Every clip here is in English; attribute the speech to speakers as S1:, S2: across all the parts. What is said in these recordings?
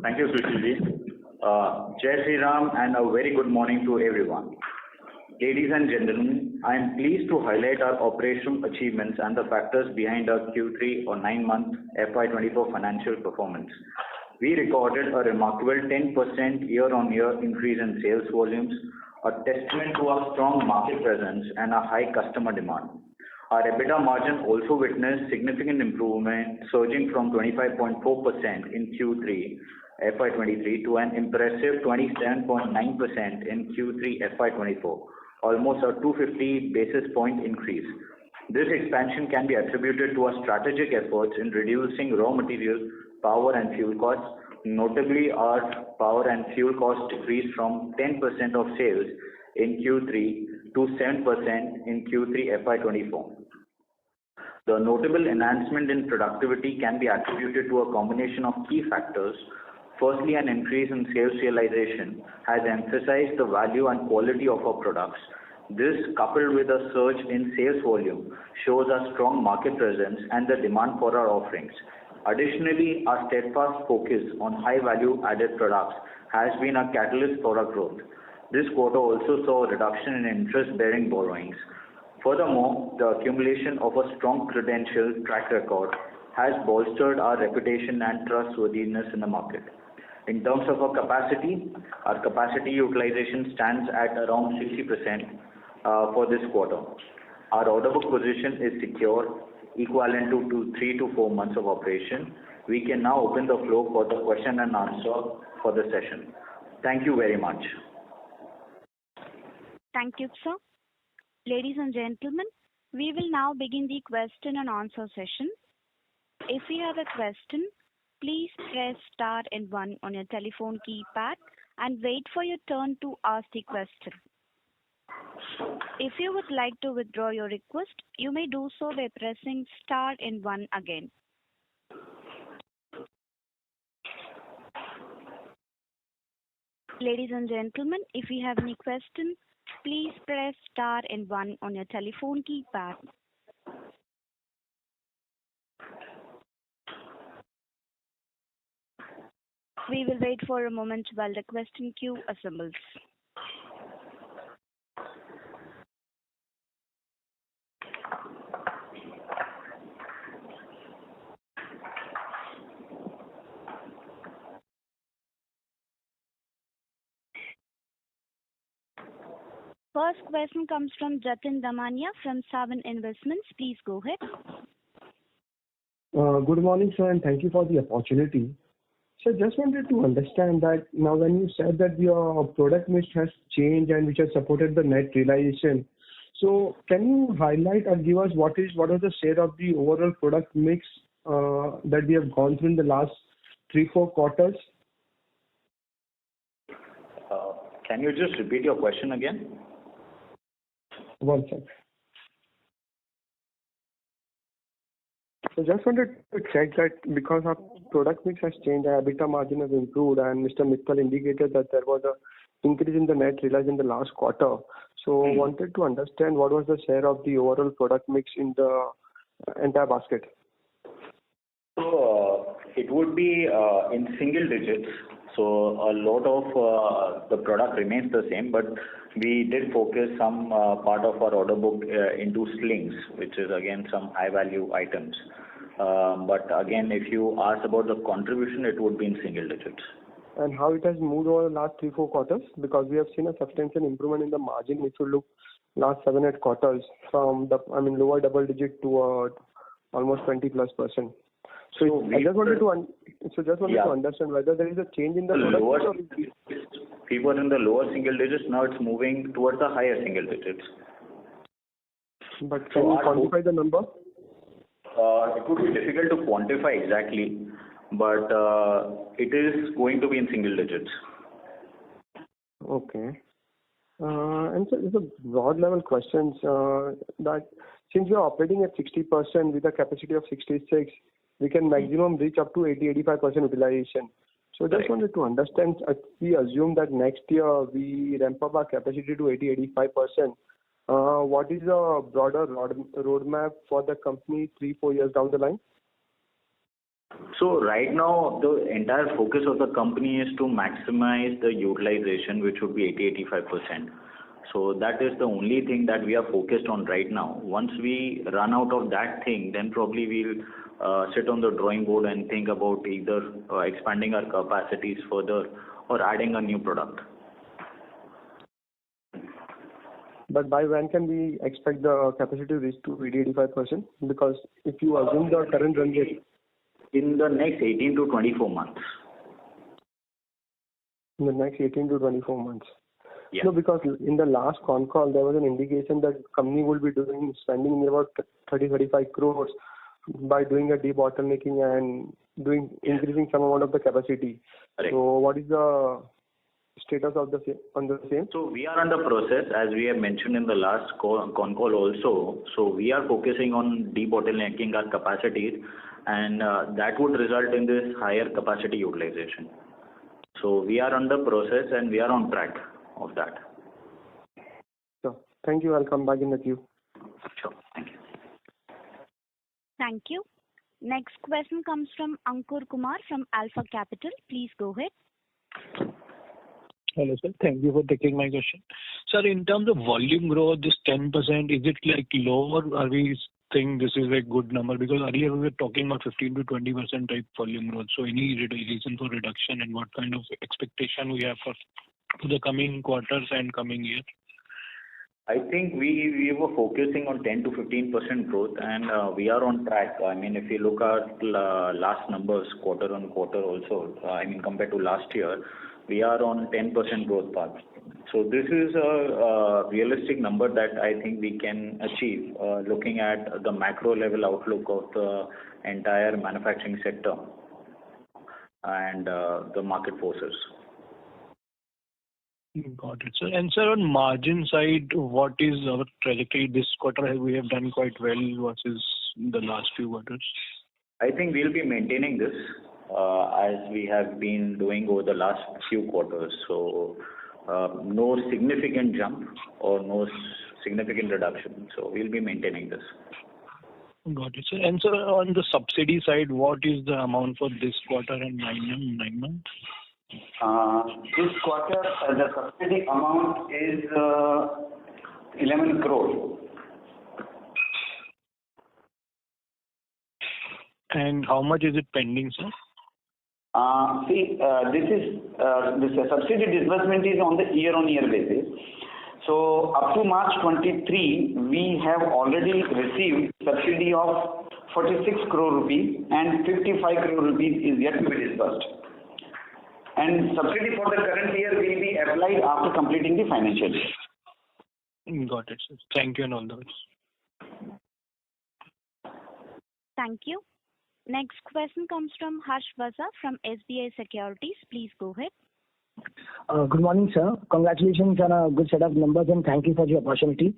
S1: Thank you, Sushilji. Jai Sri Ram and a very good morning to everyone. Ladies and gentlemen, I am pleased to highlight our operational achievements and the factors behind our Q3 or 9-month FY24 financial performance. We recorded a remarkable 10% year-on-year increase in sales volumes, a testament to our strong market presence and a high customer demand. Our EBITDA margin also witnessed significant improvement, surging from 25.4% in Q3 FY23 to an impressive 27.9% in Q3 FY24, almost a 250 basis point increase. This expansion can be attributed to our strategic efforts in reducing raw material, power and fuel costs. Notably, our power and fuel costs decreased from 10% of sales in Q3 to 7% in Q3 FY24. The notable enhancement in productivity can be attributed to a combination of key factors. Firstly, an increase in sales realization has emphasized the value and quality of our products. This, coupled with a surge in sales volume, shows a strong market presence and the demand for our offerings. Additionally, our steadfast focus on high-value added products has been a catalyst for our growth. This quarter also saw a reduction in interest-bearing borrowings. Furthermore, the accumulation of a strong credential track record has bolstered our reputation and trustworthiness in the market. In terms of our capacity utilization stands at around 60% for this quarter. Our order book position is secure, equivalent to 3 to 4 months of operation. We can now open the floor for the question and answer for the session. Thank you very much.
S2: Thank you, sir. Ladies and gentlemen, we will now begin the question and answer session. If you have a question, please press star and 1 on your telephone keypad and wait for your turn to ask the question. If you would like to withdraw your request, you may do so by pressing star and 1 again. Ladies and gentlemen, if you have any question, please press star and 1 on your telephone keypad. We will wait for a moment while the question queue assembles. First question comes from Jatin Damania from Savan Investments. Please go ahead.
S3: Good morning, sir, and thank you for the opportunity. So just wanted to understand that now when you said that your product mix has changed and which has supported the net realization, so can you highlight or give us what is the share of the overall product mix that we have gone through in the last 3-4 quarters?
S1: Can you just repeat your question again?
S3: One second. So just wanted to check that because our product mix has changed, our EBITDA margin has improved, and Mr. Mittal indicated that there was an increase in the net realization in the last quarter. So wanted to understand what was the share of the overall product mix in the entire basket.
S1: So it would be in single digits. So a lot of the product remains the same, but we did focus some part of our order book into slings, which is again some high value items. But again, if you ask about the contribution, it would be in single digits.
S3: And how it has moved over the last 3-4 quarters? Because we have seen a substantial improvement in the margin if you look last 7-8 quarters from the lower double digit to almost 20+%. So I just wanted to understand whether there is a change in the product.
S1: We were in the lower single digits. Now it's moving towards the higher single digits.
S3: But can you quantify the number?
S1: It would be difficult to quantify exactly, but it is going to be in single digits.
S3: Okay. And so it's a broad level questions that since we are operating at 60% with a capacity of 66, we can maximum reach up to 80-85% utilization. So just wanted to understand, we assume that next year we ramp up our capacity to 80-85%. What is the broader roadmap for the company 3-4 years down the line?
S1: So right now, the entire focus of the company is to maximize the utilization, which would be 80-85%. So that is the only thing that we are focused on right now. Once we run out of that thing, then probably we'll sit on the drawing board and think about either expanding our capacities further or adding a new product.
S3: But by when can we expect the capacity to reach to 80-85%? Because if you assume the current run rate,
S1: In the next 18 to 24 months.
S3: in the next 18 to 24 months.
S1: Yeah.
S3: No, because in the last con call, there was an indication that company will be spending about 30-35 crores by doing a debottlenecking and increasing some amount of the capacity.
S1: Correct.
S3: So what is the status of the same?
S1: So we are under process, as we have mentioned in the last con call also. So we are focusing on debottlenecking our capacities, and that would result in this higher capacity utilization. So we are under process and we are on track of that.
S3: So thank you. I'll come back in the queue.
S1: Sure. Thank you.
S2: Thank you. Next question comes from Ankur Kumar from Alpha Capital. Please go ahead.
S4: Hello, sir. Thank you for taking my question. Sir, in terms of volume growth, this 10%, is it like lower? Are we think this is a good number? Because earlier we were talking about 15 to 20% type volume growth. So any reason for reduction, and what kind of expectation we have for the coming quarters and coming year?
S1: I think we were focusing on 10 to 15% growth, and we are on track. I mean, if you look at last numbers, quarter on quarter also, compared to last year, we are on 10% growth path. So this is a realistic number that I think we can achieve, looking at the macro level outlook of the entire manufacturing sector and the market forces.
S4: Got it, sir. And sir, on margin side, what is our trajectory? This quarter we have done quite well versus the last few quarters.
S1: I think we'll be maintaining this as we have been doing over the last few quarters. So no significant jump or no significant reduction. So we'll be maintaining this.
S4: Got it, sir. And sir, on the subsidy side, what is the amount for this quarter and 9 months?
S5: This quarter, the subsidy amount is 11 crore.
S4: And how much is it pending, sir?
S5: This subsidy disbursement is on the year-on-year basis. So up to March 23, we have already received subsidy of 46 crore rupees, and 55 crore rupees is yet to be disbursed. And subsidy for the current year will be applied after completing the financial year.
S4: Got it, sir. Thank you and all the best.
S2: Thank you. Next question comes from Harsh Vaza from SBI Securities. Please go ahead.
S6: Good morning, sir. Congratulations on a good set of numbers, and thank you for the opportunity.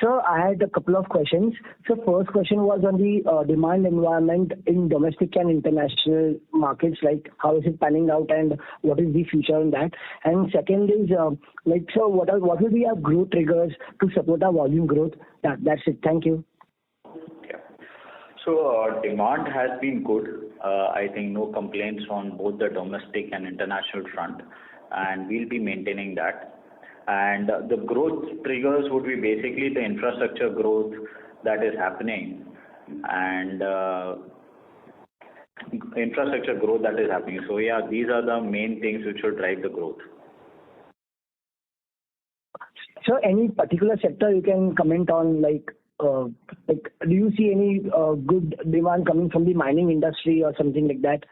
S6: Sir, I had a couple of questions. So first question was on the demand environment in domestic and international markets, like how is it panning out and what is the future in that? And second is, so what will be our growth triggers to support our volume growth? That's it. Thank you.
S1: Yeah. So demand has been good. I think no complaints on both the domestic and international front, and we'll be maintaining that. And the growth triggers would be basically the infrastructure growth that is happening, and So yeah, these are the main things which will drive the growth.
S6: So any particular sector you can comment on, do you see any good demand coming from the mining industry or something like that?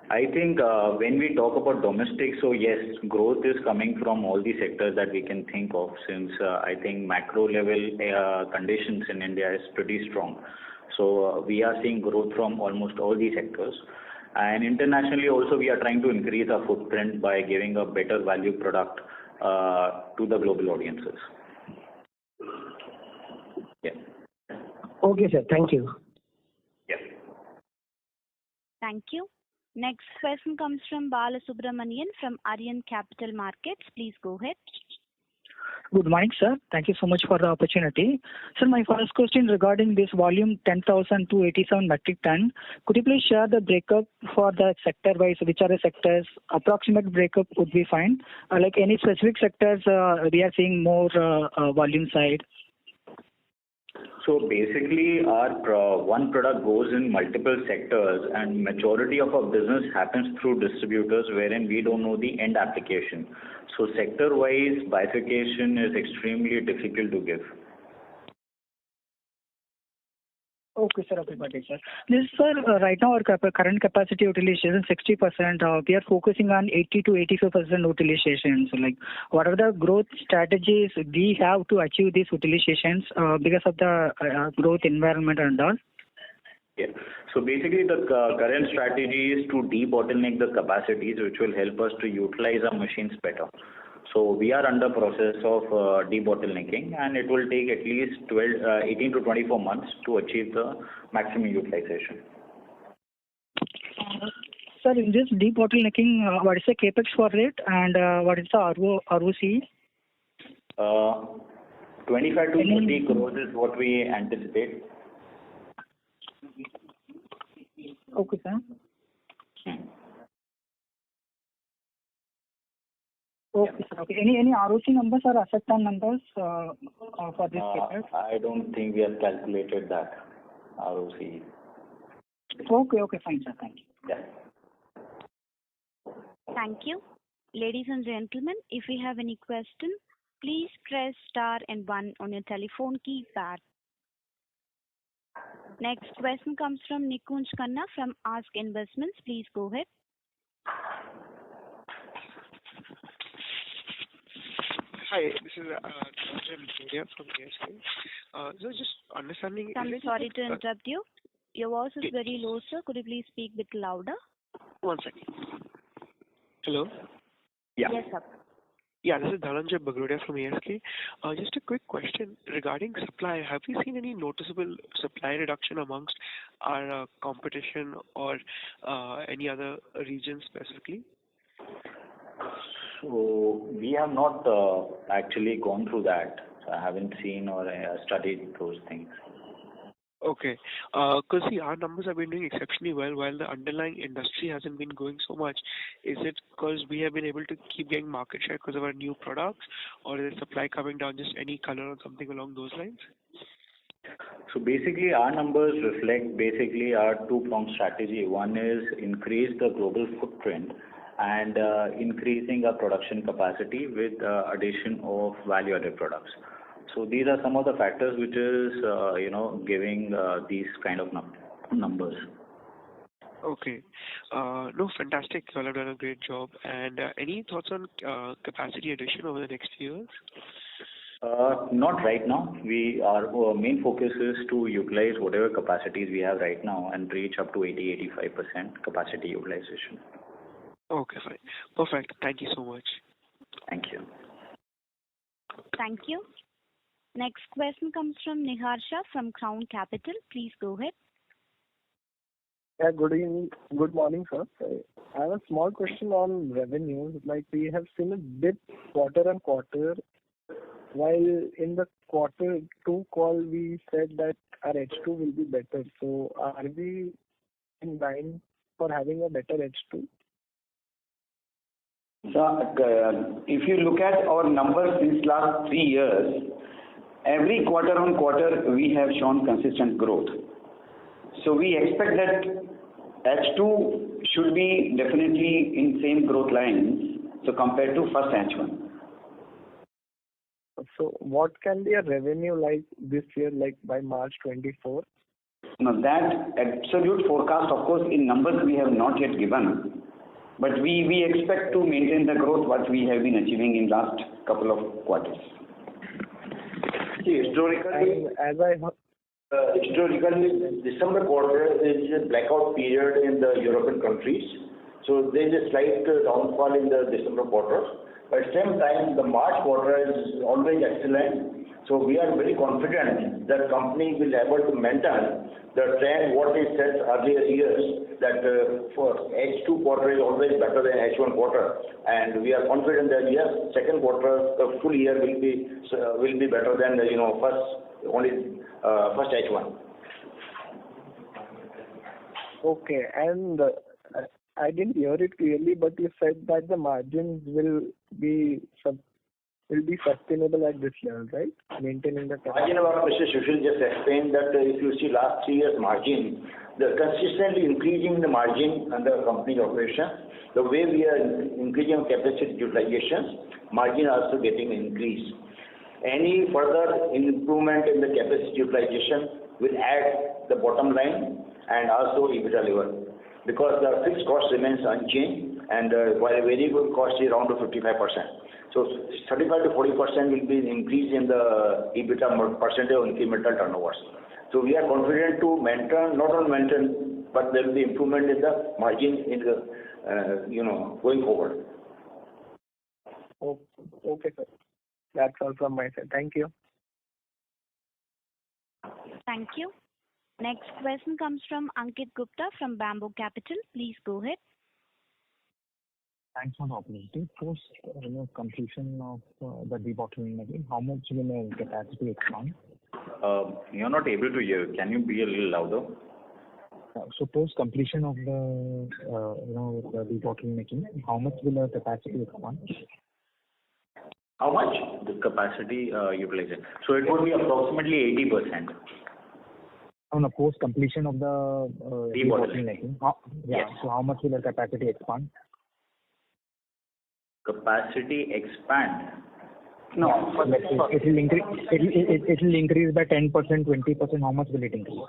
S1: I think when we talk about domestic, so yes, growth is coming from all the sectors that we can think of, since I think macro level conditions in India is pretty strong. So we are seeing growth from almost all the sectors. And internationally also we are trying to increase our footprint by giving a better value product to the global audiences. Yeah.
S6: Okay, sir. Thank you.
S1: Yeah.
S2: Thank you. Next question comes from Bala Subramanian from Aryan Capital Markets. Please go ahead.
S7: Good morning, sir. Thank you so much for the opportunity. Sir, my first question regarding this volume 10,287 metric ton. Could you please share the breakup for the sector-wise? Which are the sectors? Approximate breakup would be fine. Like any specific sectors, we are seeing more volume side.
S1: So basically, our one product goes in multiple sectors, and majority of our business happens through distributors, wherein we don't know the end application. So sector-wise bifurcation is extremely difficult to give.
S7: Okay, sir. Okay, got it, sir. This, sir, right now our current capacity utilization is 60%. We are focusing on 80 to 85% utilization. So, like, what are the growth strategies we have to achieve these utilizations because of the growth environment and all?
S1: Yeah. So basically, the current strategy is to debottleneck the capacities, which will help us to utilize our machines better. So we are under process of debottlenecking, and it will take at least 18 to 24 months to achieve the maximum utilization.
S7: Sir, in this debottlenecking, what is the capex for it, and what is the ROC?
S1: 25 to 30 crores is what we anticipate.
S7: Okay, sir. Okay, sir. Okay. Any ROC numbers or asset turn numbers for this capex?
S1: I don't think we have calculated that ROC.
S7: Okay, fine, sir. Thank you.
S1: Yeah.
S2: Thank you. Ladies and gentlemen, if you have any question, please press star and 1 on your telephone keypad. Next question comes from Nikunj Khanna from Ask Investments. Please go ahead.
S8: Hi, this is Bharat from ASK. So just understanding.
S2: I'm sorry to interrupt you. Your voice is very low, sir. Could you please speak a bit louder?
S8: 1 second. Hello?
S1: Yeah.
S2: Yes, sir.
S8: Yeah, this is Dhananjay Bagrodia from ASK. Just a quick question regarding supply. Have we seen any noticeable supply reduction amongst our competition or any other region specifically?
S1: So we have not actually gone through that. So I haven't seen or studied those things.
S8: Okay. Because see, our numbers have been doing exceptionally well while the underlying industry hasn't been going so much. Is it because we have been able to keep getting market share because of our new products, or is supply coming down? Just any color or something along those lines?
S1: So basically, our numbers reflect basically our two-pronged strategy. One is increase the global footprint and increasing our production capacity with addition of value-added products. So these are some of the factors which is, giving these kind of numbers.
S8: Okay. No, fantastic. You all have done a great job. And any thoughts on capacity addition over the next few years?
S1: Not right now. Our main focus is to utilize whatever capacities we have right now and reach up to 80-85% capacity utilization.
S8: Okay, fine. Perfect. Thank you so much.
S1: Thank you.
S2: Thank you. Next question comes from Niharsha from Crown Capital. Please go ahead.
S3: Yeah, good evening. Good morning, sir. I have a small question on revenues. Like, we have seen a dip quarter on quarter, while in the quarter 2 call we said that our H2 will be better. So are we in line for having a better H2?
S5: So, if you look at our numbers since last 3 years, every quarter on quarter we have shown consistent growth. So we expect that H2 should be definitely in same growth lines, so compared to first H1.
S3: So what can be a revenue like this year, like by March 24?
S5: Now that absolute forecast, of course, in numbers we have not yet given, but we expect to maintain the growth what we have been achieving in last couple of quarters.
S9: See, historically, December quarter is a blackout period in the European countries. So there is a slight downfall in the December quarter. But at the same time, the March quarter is always excellent. So we are very confident that company will able to maintain the trend what is set earlier years, that for H2 quarter is always better than H1 quarter, and we are confident that yes, second quarter, the full year will be better than the first H1.
S3: Okay, and I didn't hear it clearly, but you said that the margins will be sustainable at this level, right? Maintaining the
S9: Margin, about Mr. Sushil just explained that if you see last 3 years margin, the consistently increasing the margin under company operation, the way we are increasing capacity utilizations, margin also getting increased. Any further improvement in the capacity utilization will add the bottom line and also EBITDA level, because the fixed cost remains unchanged and while variable cost is around to 55%. So 35 to 40% will be an increase in the EBITDA percentage of incremental turnovers. So we are confident to maintain, not only maintain, but there will be improvement in the margin in the going forward.
S3: Okay, sir. That's all from my side. Thank you.
S2: Thank you. Next question comes from Ankit Gupta from Bamboo Capital. Please go ahead.
S10: Thanks for the opportunity. Post completion of the debottlenecking, how much will the capacity expand?
S1: You're not able to hear. Can you be a little louder?
S10: So post completion of the the debottlenecking, how much will the capacity expand?
S1: How much? The capacity utilization. So it would be approximately 80%.
S10: On the post completion of the debottlenecking.
S1: Yes.
S10: So how much will the capacity expand?
S1: Capacity expand?
S10: No. It will increase by 10%, 20%. How much will it increase?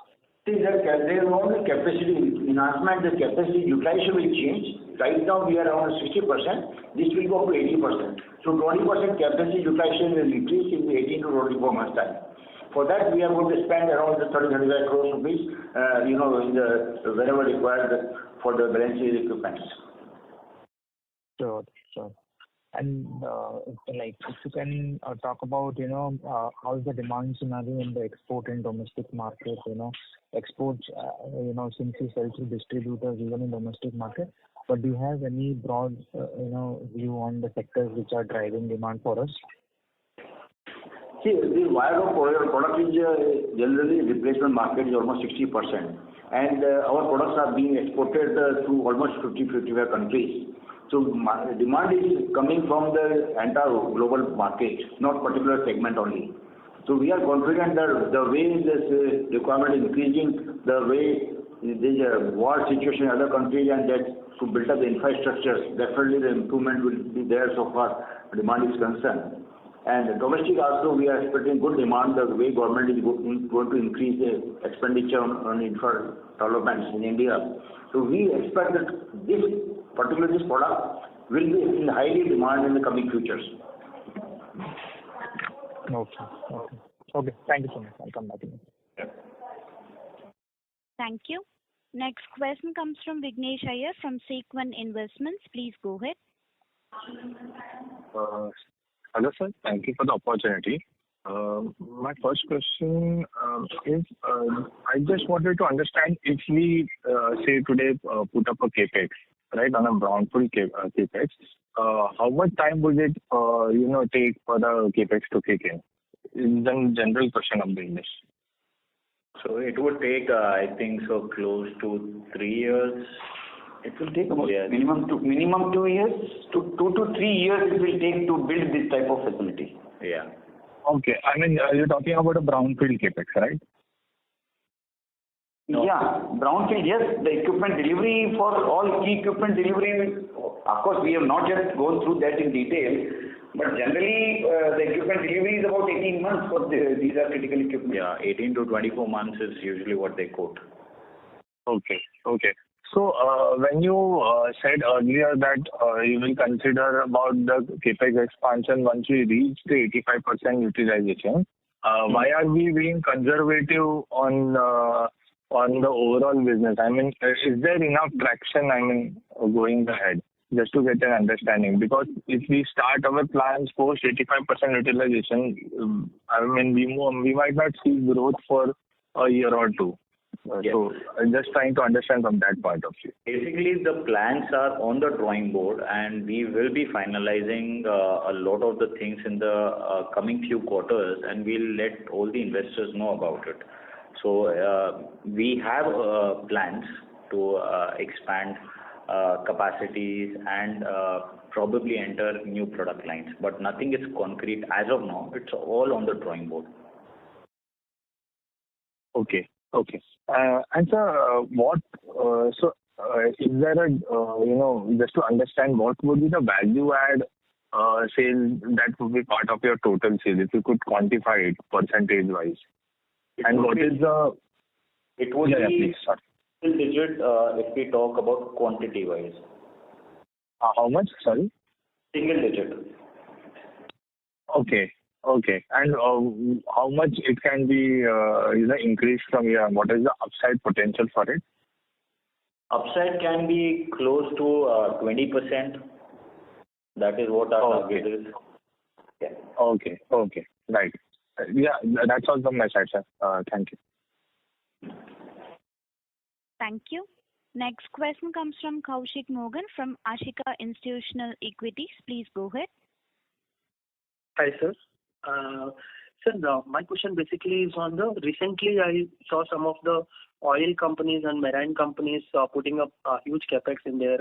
S9: See, there is only capacity enhancement. The capacity utilization will change. Right now we are around 60%. This will go up to 80%. So 20% capacity utilization will increase in the 18 to 24 months time. For that, we are going to spend around the 30-35 crores rupees, in the wherever required for the balancing equipment.
S10: Sure. And if you can talk about how is the demand scenario in the export and domestic market. Exports, since you sell through distributors even in domestic market. But do you have any broad view on the sectors which are driving demand for us?
S9: See, the wire rope product is generally replacement market is almost 60%, and our products are being exported to almost 50-55 countries. So demand is coming from the entire global market, not particular segment only. So we are confident that the way this requirement is increasing, the way there is a war situation in other countries and that to build up the infrastructures, definitely the improvement will be there so far demand is concerned. And domestic also we are expecting good demand the way government is going to increase the expenditure on infra developments in India. So we expect that this product will be in highly demand in the coming futures.
S10: Okay. Thank you so much. I'll come back in.
S9: Yeah.
S2: Thank you. Next question comes from Vignesh Iyer from Sequent Investments. Please go ahead.
S11: Hello, sir. Thank you for the opportunity. My first question is, I just wanted to understand if we say today put up a capex, right, on a brownfield capex, how much time would it take for the capex to kick in? Is the general question of the industry.
S1: So it would take, I think, so close to 3 years.
S5: It will take about minimum 2 years, 2 to 3 years it will take to build this type of facility.
S1: Yeah.
S11: Okay. I mean, you're talking about a brownfield capex, right?
S5: No. Yeah, brownfield, yes. The equipment delivery for all key equipment delivery, of course, we have not yet gone through that in detail. But generally, the equipment delivery is about 18 months for these are critical equipment.
S1: Yeah, 18 to 24 months is usually what they quote.
S11: Okay. So when you said earlier that you will consider about the capex expansion once we reach the 85% utilization, why are we being conservative on the overall business? I mean, is there enough traction? I mean, going ahead? just to get an understanding. Because if we start our plans post 85% utilization, I mean, we might not see growth for a year or two.
S1: Yes.
S11: So I'm just trying to understand from that point of view.
S1: Basically, the plans are on the drawing board, and we will be finalizing a lot of the things in the coming few quarters, and we'll let all the investors know about it. So we have plans to expand capacities and probably enter new product lines, but nothing is concrete as of now. It's all on the drawing board.
S11: Okay. And sir, is there a, just to understand, what would be the value add sale that would be part of your total sales, if you could quantify it percentage wise? And what is the...
S1: It would be single digit if we talk about quantity wise.
S11: How much? Sorry?
S1: Single digit.
S11: Okay. And how much it can be increased from here? What is the upside potential for it?
S1: Upside can be close to 20%. That is what our target is. Yeah.
S11: Okay. Right. Yeah, that's all from my side, sir. Thank you.
S2: Thank you. Next question comes from Kaushik Mogan from Ashika Institutional Equities. Please go ahead.
S12: Hi, sir. Sir, my question basically is on recently I saw some of the oil companies and marine companies putting up huge capex in their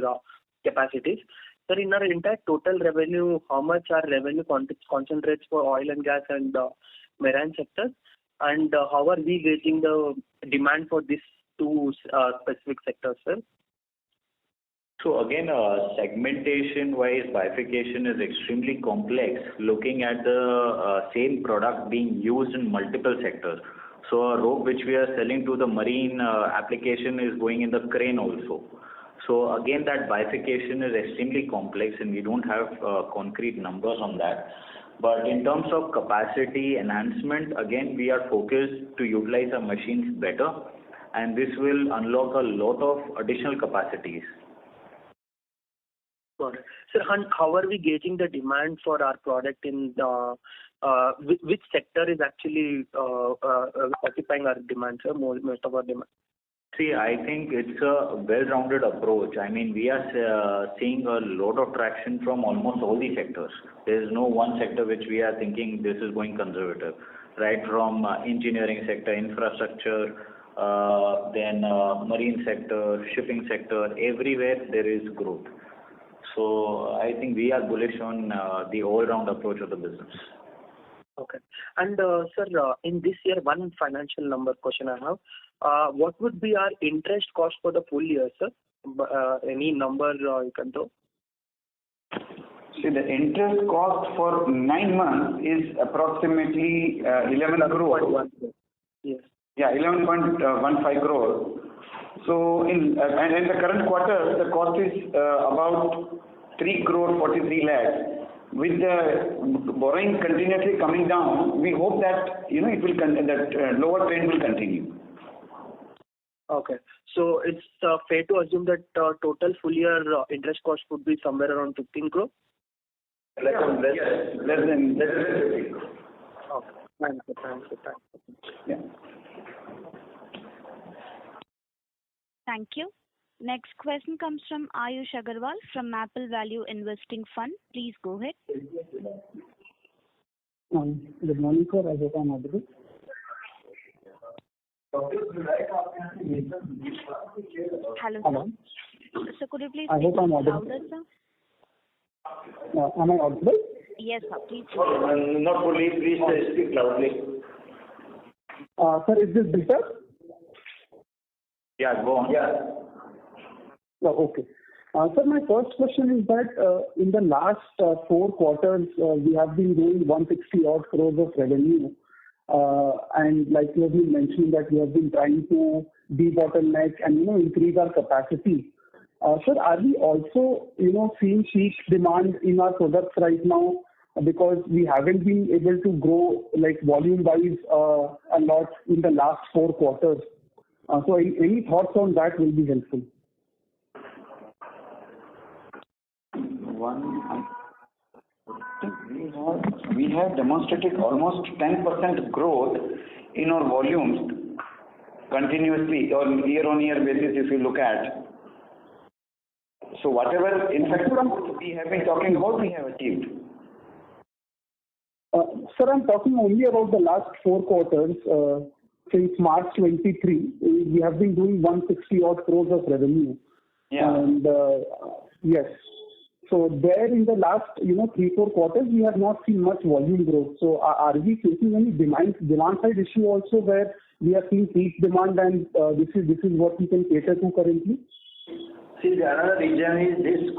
S12: capacities. Sir, in our entire total revenue, how much our revenue concentrates for oil and gas and marine sectors, and how are we gauging the demand for these two specific sectors, sir?
S1: So again, segmentation-wise, bifurcation is extremely complex, looking at the same product being used in multiple sectors. So a rope which we are selling to the marine application is going in the crane also. So again, that bifurcation is extremely complex, and we don't have concrete numbers on that. But in terms of capacity enhancement, again, we are focused to utilize our machines better, and this will unlock a lot of additional capacities.
S12: Got it. Sir, how are we gauging the demand for our product in which sector is actually occupying our demand, sir, most of our demand?
S1: See, I think it's a well-rounded approach. I mean, we are seeing a lot of traction from almost all the sectors. There is no one sector which we are thinking this is going conservative. Right from engineering sector, infrastructure, then marine sector, shipping sector, everywhere there is growth. So I think we are bullish on the all-round approach of the business.
S12: Okay. And sir, in this year, one financial number question I have. What would be our interest cost for the full year, sir? Any number you can throw?
S5: See, the interest cost for 9 months is approximately 11 crore.
S12: Yes.
S5: Yeah, 11.15 crore. So in the current quarter, the cost is about 3 crore 43 lakhs. With the borrowing continuously coming down, we hope that it will that lower trend will continue.
S12: Okay. So it's fair to assume that total full year interest cost would be somewhere around 15 crore?
S5: Less than 15 crore.
S12: Okay. Thank you.
S5: Yeah.
S2: Thank you. Next question comes from Ayush Agarwal from Maple Value Investing Fund. Please go ahead.
S13: Good morning, sir. I hope I'm audible.
S2: Hello. So could you please
S13: I hope I'm audible.
S2: louder, sir?
S13: Am I audible?
S2: Yes, sir. Please.
S5: Not fully. Please speak loudly.
S13: Sir, is this better?
S1: Yeah, go on.
S5: Yeah.
S13: Oh, okay. Sir, my first question is that in the last 4 quarters, we have been doing 160 odd crores of revenue. And like you have been mentioning that we have been trying to debottleneck and, increase our capacity. Sir, are we also, seeing peak demand in our products right now? Because we haven't been able to grow like volume-wise a lot in the last 4 quarters. So any thoughts on that will be helpful.
S5: We have demonstrated almost 10% growth in our volumes continuously on year-on-year basis if you look at. So whatever in fact we have been talking about, we have achieved.
S13: Sir, I'm talking only about the last 4 quarters. Since March 23, we have been doing 160 odd crores of revenue.
S5: Yeah.
S13: And yes. So there in the last 3-4 quarters we have not seen much volume growth. So are we facing any demand side issue also where we are seeing peak demand and this is what we can cater to currently?
S9: See, the another reason is this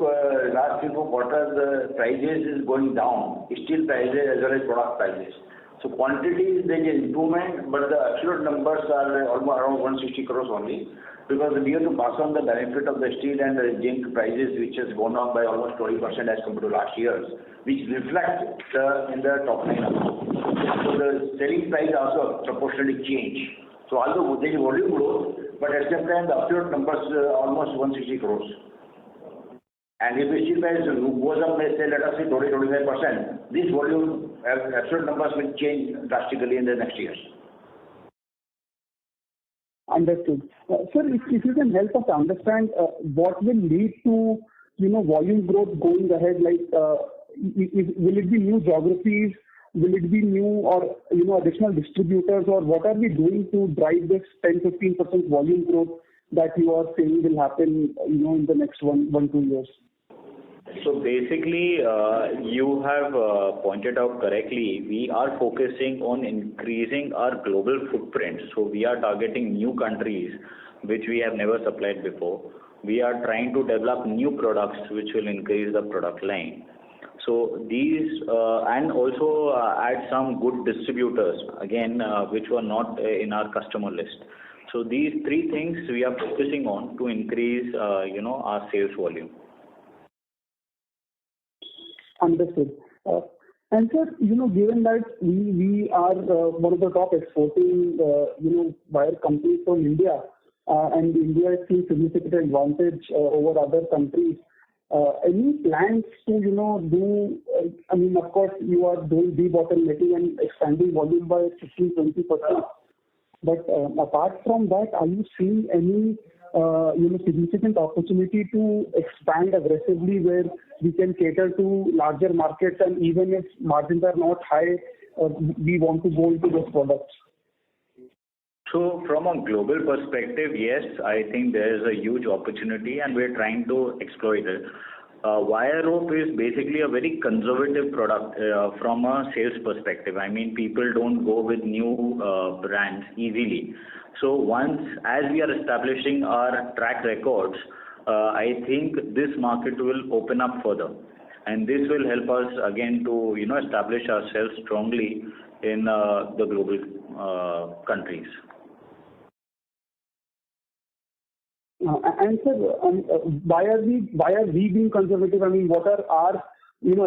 S9: last 3-4 quarters the prices is going down, steel prices as well as product prices. So quantities there is improvement, but the absolute numbers are almost around 160 crores only, because we have to pass on the benefit of the steel and the zinc prices, which has gone up by almost 20% as compared to last year's, which reflects in the top line also. So the selling price also proportionally change. So although there is volume growth, but at the same time the absolute numbers almost 160 crores. And if the steel price goes up, let's say, let us say 20-25%, this volume absolute numbers will change drastically in the next years.
S13: Understood. Sir, if you can help us understand what will lead to volume growth going ahead, like will it be new geographies, will it be new or additional distributors, or what are we doing to drive this 10-15% volume growth that you are saying will happen in the next 1-2 years?
S1: So basically, you have pointed out correctly, we are focusing on increasing our global footprint. So we are targeting new countries which we have never supplied before. We are trying to develop new products which will increase the product line. So these and also add some good distributors again which were not in our customer list. So these 3 things we are focusing on to increase our sales volume.
S13: Understood. And sir, given that we are one of the top exporting wire companies from India, and India is seeing significant advantage over other countries, any plans to do? I mean, of course, you are doing debottlenecking and expanding volume by 15-20%. But apart from that, are you seeing any significant opportunity to expand aggressively where we can cater to larger markets, and even if margins are not high, we want to go into those products?
S1: So from a global perspective, yes, I think there is a huge opportunity and we're trying to exploit it. Wire rope is basically a very conservative product from a sales perspective. I mean, people don't go with new brands easily. So as we are establishing our track records, I think this market will open up further. And this will help us again to establish ourselves strongly in the global countries.
S13: And sir, why are we being conservative? I mean, what are our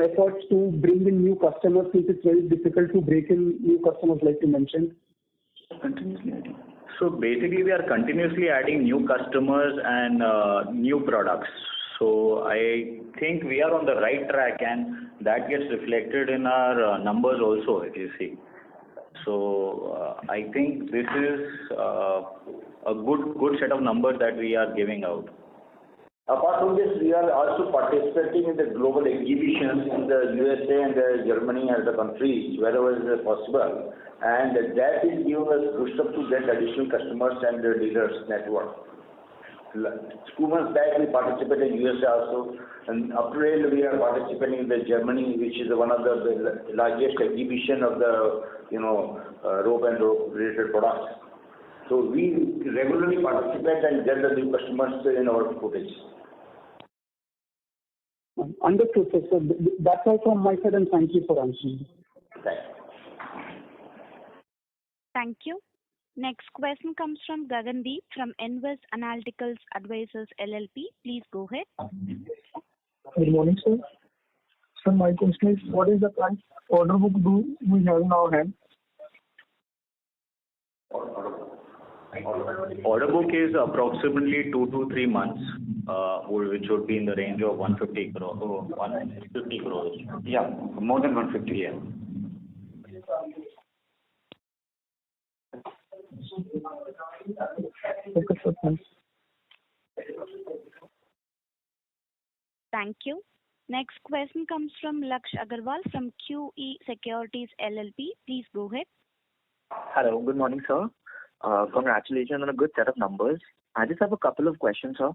S13: efforts to bring in new customers, since it's very difficult to break in new customers like you mentioned?
S1: Continuously adding. So basically we are continuously adding new customers and new products. So I think we are on the right track, and that gets reflected in our numbers also, if you see. So I think this is a good set of numbers that we are giving out.
S9: Apart from this, we are also participating in the global exhibitions in the USA and Germany and the countries wherever is possible, and that is giving us boost up to get additional customers and the dealers network. 2 months back we participated in USA also, and April we are participating in the Germany, which is one of the largest exhibition of the rope and rope related products. So we regularly participate and get the new customers in our footage.
S13: Understood, sir. So that's all from my side, and thank you for answering.
S9: Thanks.
S2: Thank you. Next question comes from Gagandeep from Invest Analyticals Advisors LLP. Please go ahead.
S14: Good morning, sir. Sir, my question is, what is the current order book do we have in our hand?
S1: Order book is approximately 2 to 3 months. which would be in the range of 150 crores.
S5: Yeah, more than 150.
S1: Yeah.
S14: Okay, sir. Thanks.
S2: Thank you. Next question comes from Laksh Agarwal from QE Securities LLP. Please go ahead.
S15: Hello. Good morning, sir. Congratulations on a good set of numbers. I just have a couple of questions, sir.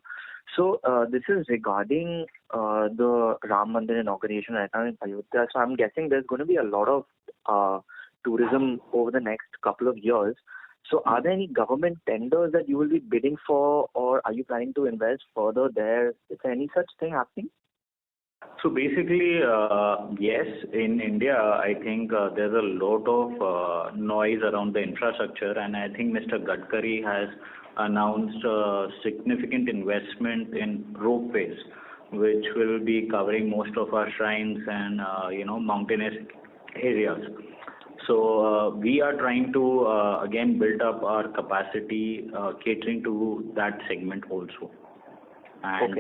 S15: So this is regarding the Ram Mandir inauguration right now in Ayodhya. So I'm guessing there's going to be a lot of tourism over the next couple of years. So are there any government tenders that you will be bidding for, or are you planning to invest further there? Is there any such thing happening?
S1: So basically, yes, in India, I think there's a lot of noise around the infrastructure, and I think Mr. Gadkari has announced significant investment in ropeways, which will be covering most of our shrines and mountainous areas. So we are trying to again build up our capacity catering to that segment also. And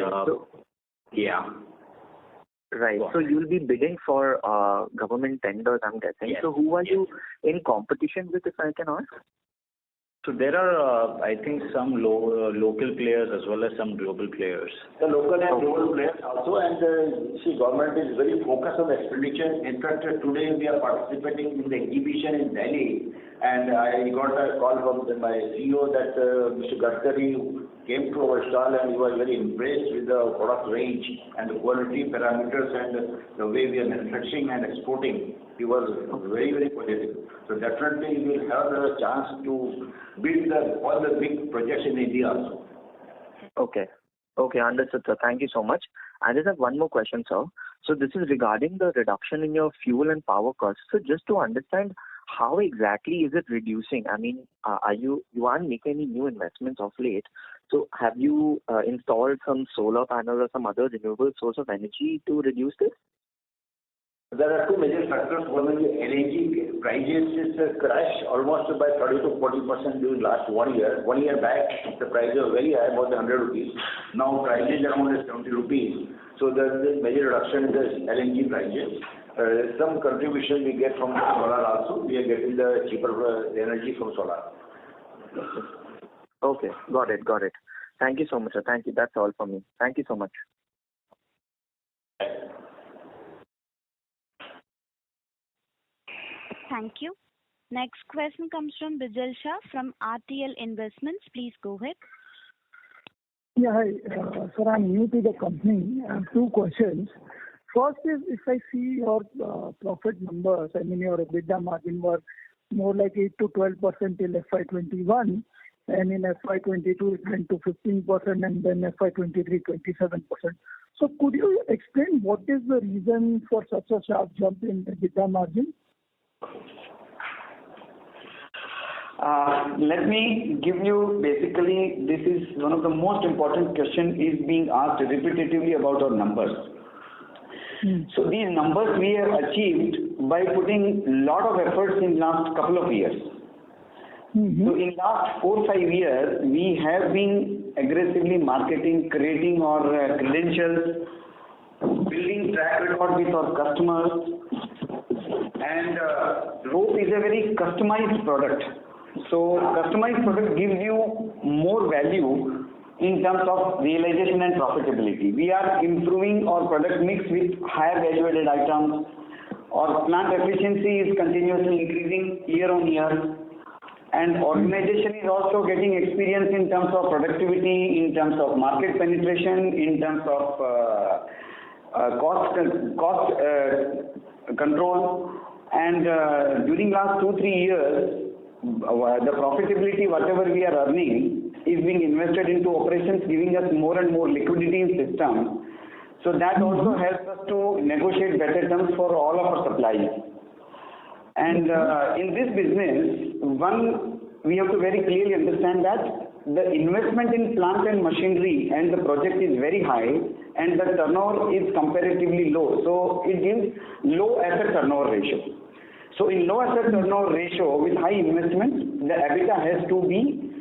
S1: yeah.
S15: Right. So you'll be bidding for government tenders, I'm guessing.
S1: Yes.
S15: So who are you in competition with, if I can ask?
S1: So there are, I think, some local players as well as some global players.
S9: The local and global players also, and government is very focused on the expenditure. In fact, today we are participating in the exhibition in Delhi, and I got a call from my CEO that Mr. Gadkari came to our stall and he was very impressed with the product range and the quality parameters and the way we are manufacturing and exporting. He was very, very positive. So definitely we will have the chance to build all the big projects in India also.
S15: Okay. Okay, understood, sir. Thank you so much. I just have one more question, sir. So this is regarding the reduction in your fuel and power costs. So just to understand, how exactly is it reducing? I mean, you aren't making any new investments of late. So have you installed some solar panels or some other renewable source of energy to reduce this?
S9: There are two major factors. One is LNG prices is crashed almost by 30 to 40% during last 1 year. 1 year back, the prices were very high, more than 100 rupees. Now prices are around 70 rupees. So there is major reduction in the LNG prices. Some contribution we get from solar also. We are getting the cheaper energy from solar.
S15: Okay, got it. Thank you so much, sir. Thank you. That's all from me. Thank you so much.
S2: Thank you. Next question comes from Bijal Shah from RTL Investments. Please go ahead.
S14: Yeah, hi. Sir, I'm new to the company. I have two questions. First is, if I see your profit numbers, I mean your EBITDA margin were more like 8 to 12% till FY21, and in FY22 it went to 15%, and then FY23 27%. So could you explain what is the reason for such a sharp jump in EBITDA margin?
S5: Let me give you, basically, this is one of the most important questions is being asked repetitively about our numbers. So these numbers we have achieved by putting a lot of efforts in last couple of years. So in last 4-5 years, we have been aggressively marketing, creating our credentials, building track record with our customers, and rope is a very customized product. So customized product gives you more value in terms of realization and profitability. We are improving our product mix with higher value-added items. Our plant efficiency is continuously increasing year on year. And organization is also getting experience in terms of productivity, in terms of market penetration, in terms of cost control. And during last 2-3 years, the profitability, whatever we are earning, is being invested into operations, giving us more and more liquidity in system. So that also helps us to negotiate better terms for all of our suppliers. And in this business, we have to very clearly understand that the investment in plant and machinery and the project is very high, and the turnover is comparatively low. So it gives low asset turnover ratio. So in low asset turnover ratio with high investment, the EBITDA has to be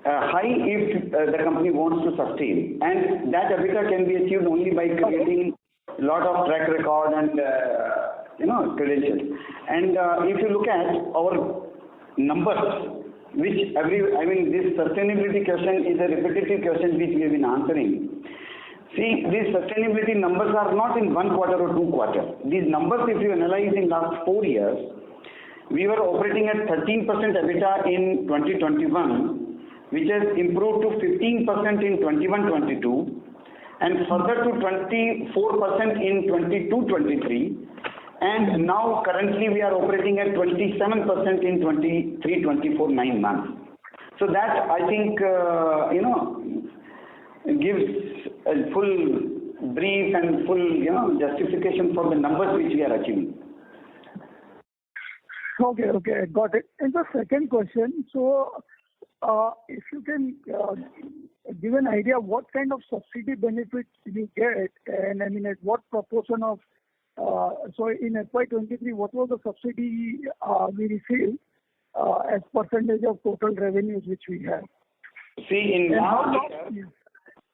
S5: high if the company wants to sustain, and that EBITDA can be achieved only by creating a lot of track record and credentials. And if you look at our numbers, which this sustainability question is a repetitive question which we have been answering. See, these sustainability numbers are not in 1 quarter or 2 quarters. These numbers, if you analyze in last 4 years, we were operating at 13% EBITDA in 2021, which has improved to 15% in 21-22, and further to 24% in 22-23, and now currently we are operating at 27% in 23-24 9 months. So that I think gives a full brief and full justification for the numbers which we are achieving.
S14: Okay, got it. And the second question, so if you can give an idea what kind of subsidy benefits you get, and at what proportion of, so in FY23, what was the subsidy we received as percentage of total revenues which we have?
S5: See, in last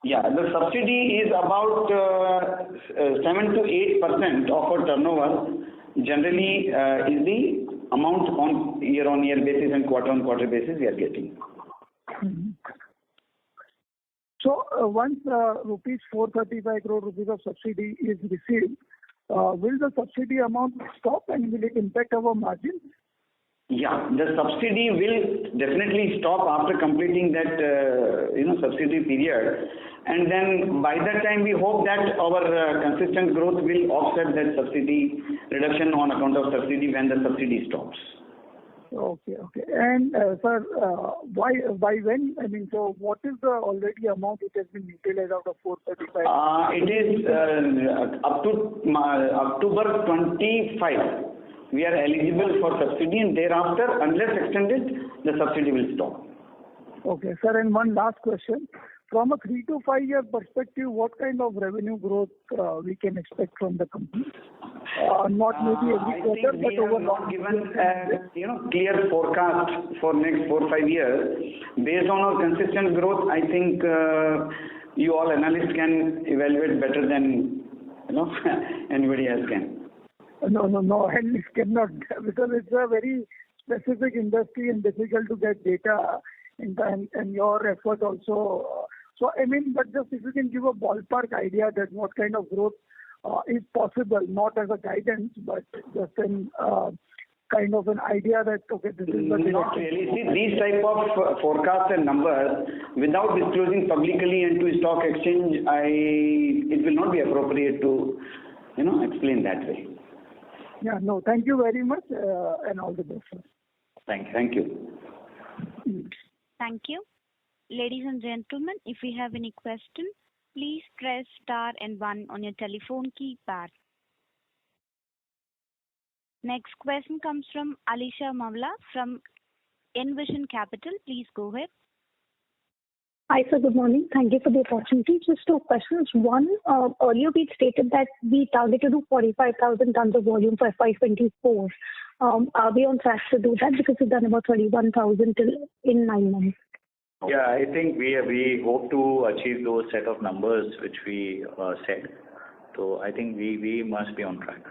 S5: year, the subsidy is about 7 to 8% of our turnover. Generally, is the amount on year-on-year basis and quarter-on-quarter basis we are getting.
S14: Mm-hmm. So once rupees 435 crore rupees of subsidy is received, will the subsidy amount stop and will it impact our margins?
S5: Yeah, the subsidy will definitely stop after completing that subsidy period, and then by that time we hope that our consistent growth will offset that subsidy reduction on account of subsidy when the subsidy stops.
S14: Okay. And sir, by when? So what is the already amount which has been utilized out of 435?
S5: It is up to October 25. We are eligible for subsidy, and thereafter, unless extended, the subsidy will stop.
S14: Okay, sir. And one last question. From a 3 to 5 year perspective, what kind of revenue growth we can expect from the company? Not maybe every quarter, but over long.
S5: Given a clear forecast for next 4-5 years, based on our consistent growth, I think you all analysts can evaluate better than anybody else can.
S14: No, analysts cannot, because it's a very specific industry and difficult to get data and your effort also. So but just if you can give a ballpark idea that what kind of growth is possible, not as a guidance, but just an kind of an idea that, okay, this is the direction.
S5: Not really. See, these type of forecasts and numbers, without disclosing publicly and to stock exchange, it will not be appropriate to, explain that way.
S14: Yeah, no, thank you very much, and all the best, sir.
S5: Thank you.
S2: Thank you. Ladies and gentlemen, if you have any question, please press star and 1 on your telephone keypad. Next question comes from Alisha Mawla from Envision Capital. Please go ahead.
S16: Hi, sir. Good morning. Thank you for the opportunity. Just 2 questions. One, earlier we stated that we target to do 45,000 tons of volume for FY24. Are we on track to do that? Because we've done about 21,000 in 9 months.
S1: Yeah, I think we hope to achieve those set of numbers which we said. So I think we must be on track.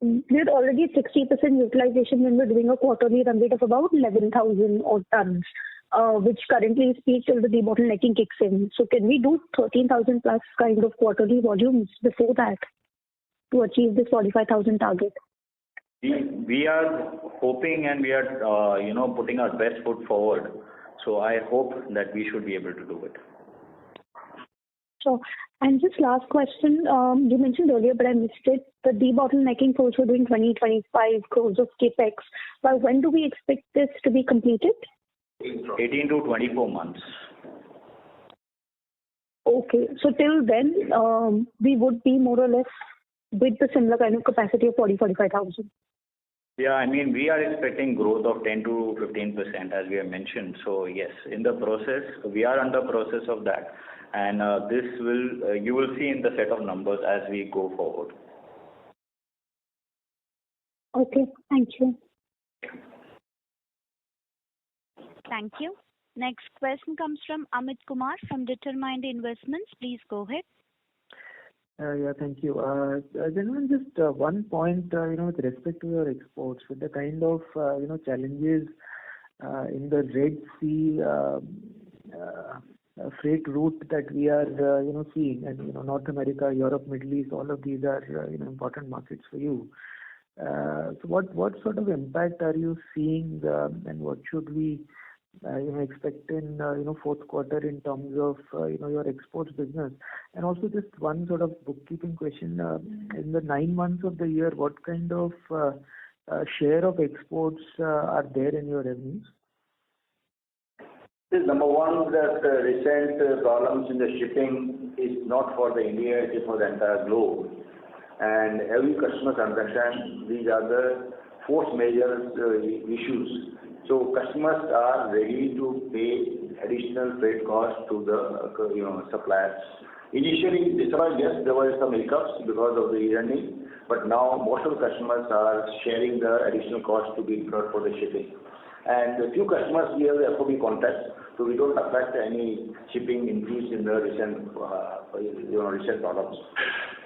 S16: We're already at 60% utilization when we're doing a quarterly run rate of about 11,000 odd tons, which currently speaks till the debottlenecking kicks in. So can we do 13,000 plus kind of quarterly volumes before that to achieve this 45,000 target?
S1: We are hoping and we are putting our best foot forward. So I hope that we should be able to do it.
S16: So, and just last question, you mentioned earlier, but I missed it, the debottlenecking for which we're doing 20-25 crores of capex. By when do we expect this to be completed?
S1: 18 to 24 months.
S16: Okay, so till then, we would be more or less with the similar kind of capacity of 40-45,000.
S1: Yeah, we are expecting growth of 10 to 15% as we have mentioned. So yes, in the process, we are under process of that. And you will see in the set of numbers as we go forward.
S16: Okay, thank you.
S2: Thank you. Next question comes from Amit Kumar from Determined Investments. Please go ahead.
S17: Yeah, thank you. Gentlemen, just one point, with respect to your exports, with the kind of, challenges in the Red Sea freight route that we are, seeing, and, North America, Europe, Middle East, all of these are, important markets for you. So what sort of impact are you seeing, and what should we expect in fourth quarter in terms of your exports business? And also just one sort of bookkeeping question, in the 9 months of the year, what kind of share of exports are there in your revenues?
S9: Number one, that recent problems in the shipping is not for the India, it is for the entire globe. And every customer understands these are the force majeure issues. So customers are ready to pay additional freight costs to the suppliers. Initially, this was, yes, there were some hiccups because of the earning, but now most of the customers are sharing the additional cost to be incurred for the shipping. And a few customers we have the FOB contracts, so we don't affect any shipping increase in the recent problems.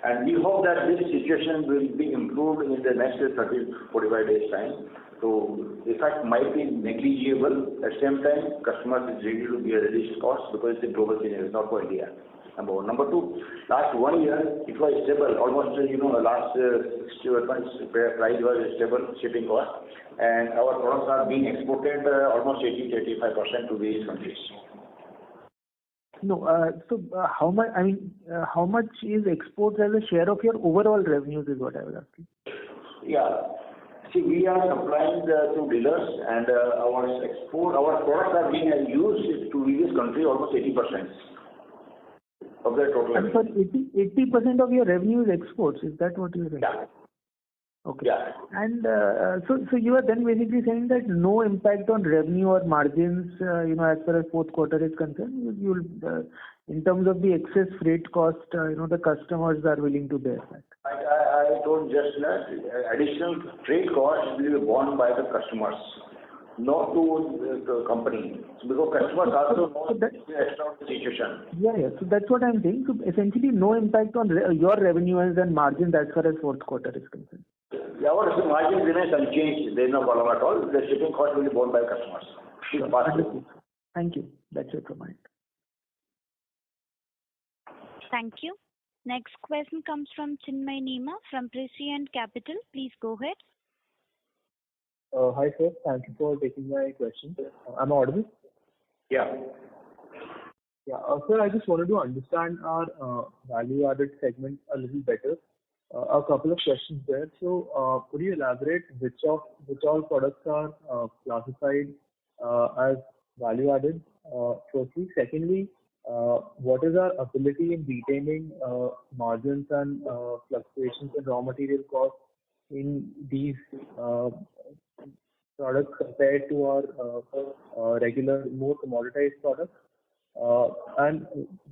S9: And we hope that this situation will be improved in the next 30-45 days time. So the effect might be negligible. At the same time, customers is ready to bear additional costs because it's a global scenario, it's not for India. Number one. Number two, last 1 year it was stable. Almost last 6 months price was stable, shipping cost, and our products are being exported almost 80-85% to these countries.
S17: No, so how much? I mean, how much is exports as a share of your overall revenues is what I was asking.
S9: Yeah. See, we are supplying to dealers, and our products are being used to various countries, almost 80% of their total.
S17: And for 80% of your revenue is exports. Is that what you're saying?
S9: Yeah.
S17: Okay.
S9: Yeah.
S17: And so you are then basically saying that no impact on revenue or margins, as far as fourth quarter is concerned. You'll in terms of the excess freight cost, the customers are willing to bear that.
S9: I told just that additional freight costs will be borne by the customers, not to the company. Because customers also know the situation.
S17: Yeah. So that's what I'm saying. So essentially, no impact on your revenues and margins as far as fourth quarter is concerned.
S9: Yeah, our margin remains unchanged. There is no problem at all. The shipping cost will be borne by customers.
S17: Sure. Thank you. That's it from my end.
S2: Thank you. Next question comes from Chinmay Nema from Prescient Capital. Please go ahead.
S18: Hi sir, thank you for taking my question. Am I audible?
S9: Yeah.
S18: Yeah, sir, I just wanted to understand our value-added segment a little better. A couple of questions there. So, could you elaborate which all products are classified as value-added? Firstly, secondly, what is our ability in retaining margins and fluctuations in raw material costs in these products compared to our regular, more commoditized products? And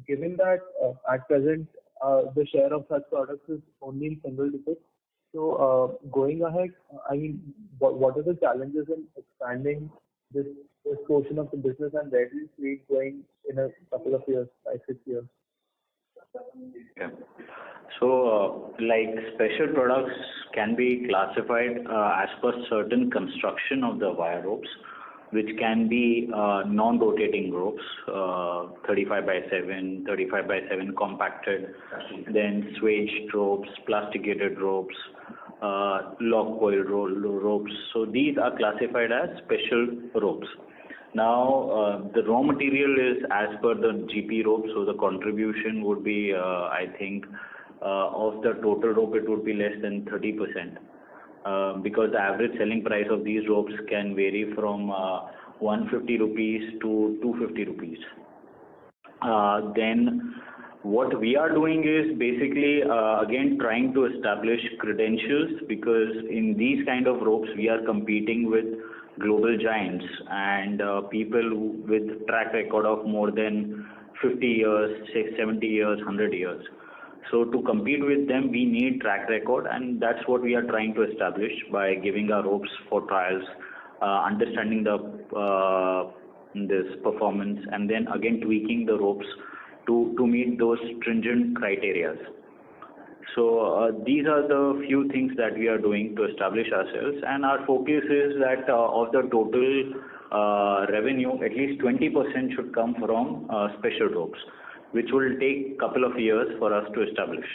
S18: given that at present the share of such products is only in single digits, so going ahead, I mean, what are the challenges in expanding this portion of the business, and where do you see it going in a couple of years, 5-6 years?
S1: Yeah. So, special products can be classified as per certain construction of the wire ropes, which can be non-rotating ropes, 35x7, 35x7 compacted, then swaged ropes, plasticated ropes, lock coil ropes. So these are classified as special ropes. Now, the raw material is as per the GP rope, so the contribution would be, I think, of the total rope, it would be less than 30%. Because the average selling price of these ropes can vary from 150 rupees to 250 rupees. Then what we are doing is basically, again, trying to establish credentials, because in these kind of ropes, we are competing with global giants and people with track record of more than 50 years, say 70 years, 100 years. So to compete with them, we need track record, and that's what we are trying to establish by giving our ropes for trials, understanding the this performance, and then again tweaking the ropes to meet those stringent criteria. So these are the few things that we are doing to establish ourselves, and our focus is that of the total revenue, at least 20% should come from special ropes, which will take couple of years for us to establish.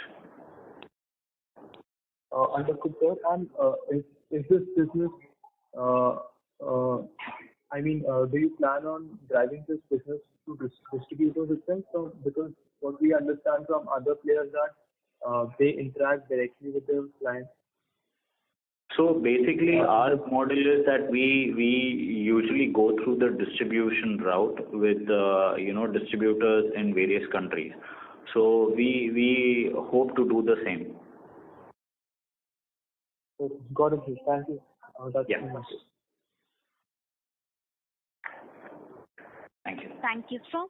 S18: Understood, sir. And is this business, do you plan on driving this business to distributors itself? So, because what we understand from other players that they interact directly with their clients.
S1: So basically, our model is that we usually go through the distribution route with distributors in various countries. So we hope to do the same.
S18: Got it. Thank you. That's
S1: Yeah.
S18: much.
S1: Thank you.
S2: Thank you, sir.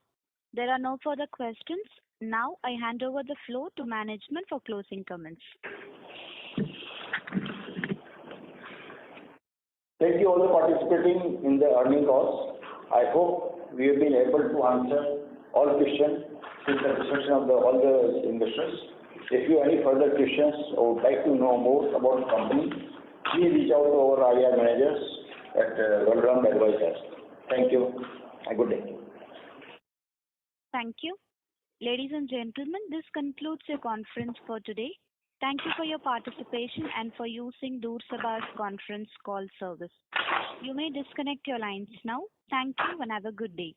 S2: There are no further questions. Now I hand over the floor to management for closing comments.
S9: Thank you all for participating in the earnings calls. I hope we have been able to answer all questions since the discussion of all the investors. If you have any further questions or would like to know more about the company, please reach out to our IR managers at Valram Advisors. Thank you. Have a good day.
S2: Thank you. Ladies and gentlemen, this concludes your conference for today. Thank you for your participation and for using Doorsabha's conference call service. You may disconnect your lines now. Thank you and have a good day.